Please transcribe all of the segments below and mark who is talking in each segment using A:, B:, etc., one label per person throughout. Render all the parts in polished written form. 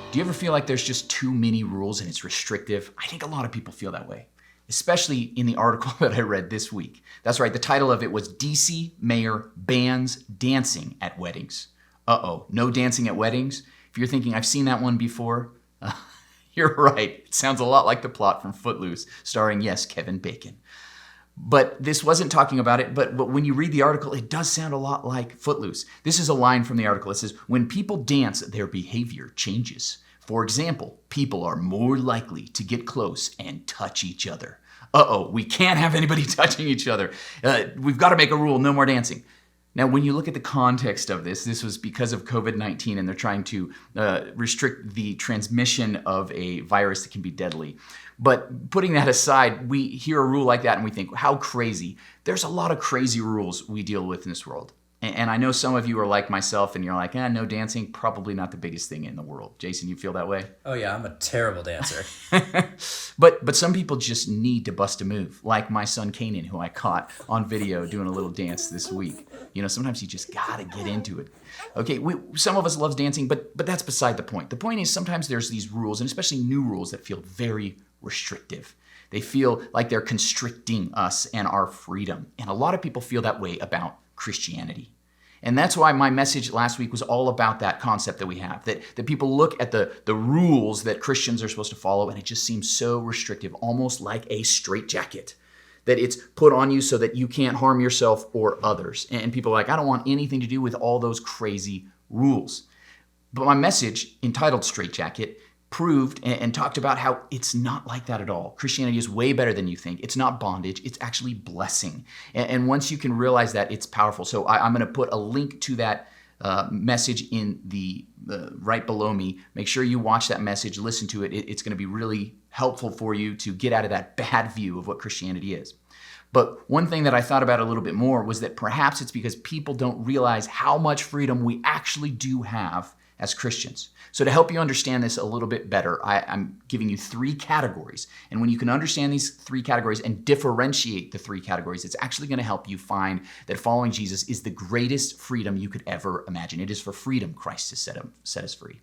A: Do you ever feel like there's just too many rules and it's restrictive? I think a lot of people feel that way, especially in the article that I read this week. That's right, the title of it was DC Mayor Bans Dancing at Weddings. No dancing at weddings? If you're thinking, I've seen that one before, you're right. It sounds a lot like the plot from Footloose, starring, yes, Kevin Bacon. But this wasn't talking about it, but when you read the article, it does sound a lot like Footloose. This is a line from the article. It says, when people dance, their behavior changes. For example, people are more likely to get close and touch each other. We can't have anybody touching each other. We've got to make a rule, no more dancing. Now, when you look at the context of this was because of COVID-19 and they're trying to restrict the transmission of a virus that can be deadly. But putting that aside, we hear a rule like that and we think, how crazy. There's a lot of crazy rules we deal with in this world. And I know some of you are like myself and you're like, no dancing, probably not the biggest thing in the world. Jason, you feel that way?
B: Oh yeah, I'm a terrible dancer.
A: But some people just need to bust a move, like my son Kanan, who I caught on video doing a little dance this week. You know, sometimes you just gotta get into it. Okay, some of us love dancing, but that's beside the point. The point is sometimes there's these rules, and especially new rules, that feel very restrictive. They feel like they're constricting us and our freedom. And a lot of people feel that way about Christianity. And that's why my message last week was all about that concept that we have, that people look at the rules that Christians are supposed to follow, and it just seems so restrictive, almost like a straitjacket, that it's put on you so that you can't harm yourself or others. And people are like, I don't want anything to do with all those crazy rules. But my message, entitled Straitjacket, proved and talked about how it's not like that at all. Christianity is way better than you think. It's not bondage. It's actually blessing. And once you can realize that, it's powerful. So I'm going to put a link to that message in the right below me. Make sure you watch that message, listen to it. It's going to be really helpful for you to get out of that bad view of what Christianity is. But one thing that I thought about a little bit more was that perhaps it's because people don't realize how much freedom we actually do have as Christians. So to help you understand this a little bit better, I'm giving you 3 categories. And when you can understand these 3 categories and differentiate the 3 categories, it's actually going to help you find that following Jesus is the greatest freedom you could ever imagine. It is for freedom Christ has set us free.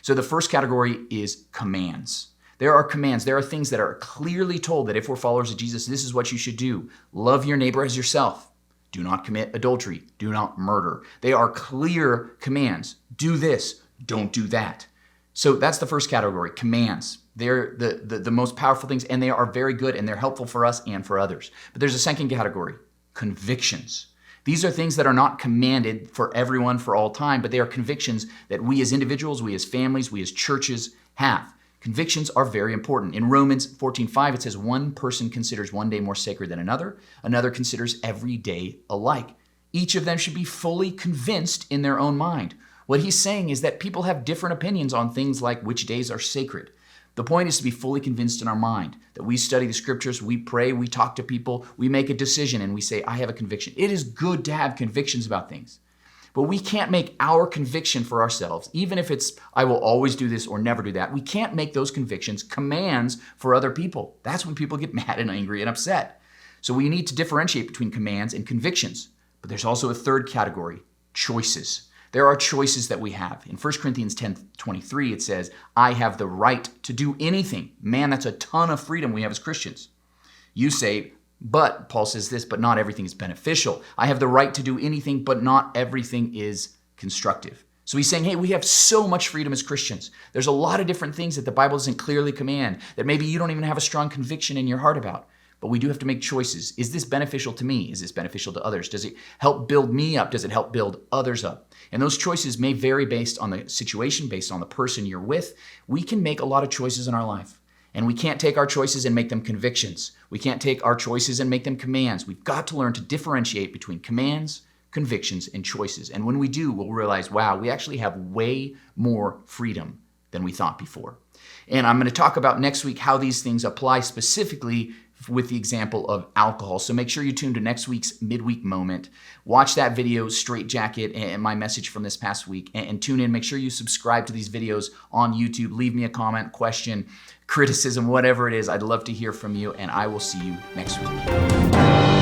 A: So the first category is commands. There are commands. There are things that are clearly told that if we're followers of Jesus, this is what you should do. Love your neighbor as yourself. Do not commit adultery. Do not murder. They are clear commands. Do this. Don't do that. So that's the first category, commands. They're the most powerful things, and they are very good, and they're helpful for us and for others. But there's a second category, convictions. These are things that are not commanded for everyone for all time, but they are convictions that we as individuals, we as families, we as churches have. Convictions are very important. In Romans 14:5, it says, one person considers one day more sacred than another considers every day alike. Each of them should be fully convinced in their own mind. What he's saying is that people have different opinions on things like which days are sacred. The point is to be fully convinced in our mind, that we study the scriptures, we pray, we talk to people, we make a decision, and we say, I have a conviction. It is good to have convictions about things. But we can't make our conviction for ourselves, even if it's, I will always do this or never do that. We can't make those convictions commands for other people. That's when people get mad and angry and upset. So we need to differentiate between commands and convictions. But there's also a third category, choices. There are choices that we have. In 1 Corinthians 10:23, it says, I have the right to do anything. Man, that's a ton of freedom we have as Christians. You say, but, Paul says this, but not everything is beneficial. I have the right to do anything, but not everything is constructive. So he's saying, hey, we have so much freedom as Christians. There's a lot of different things that the Bible doesn't clearly command, that maybe you don't even have a strong conviction in your heart about. But we do have to make choices. Is this beneficial to me? Is this beneficial to others? Does it help build me up? Does it help build others up? And those choices may vary based on the situation, based on the person you're with. We can make a lot of choices in our life. And we can't take our choices and make them convictions. We can't take our choices and make them commands. We've got to learn to differentiate between commands, convictions, and choices. And when we do, we'll realize, wow, we actually have way more freedom than we thought before. And I'm going to talk about next week how these things apply specifically with the example of alcohol. So make sure you tune to next week's midweek moment. Watch that video, Straitjacket, and my message from this past week, and tune in. Make sure you subscribe to these videos on YouTube. Leave me a comment, question, criticism, whatever it is. I'd love to hear from you, and I will see you next week.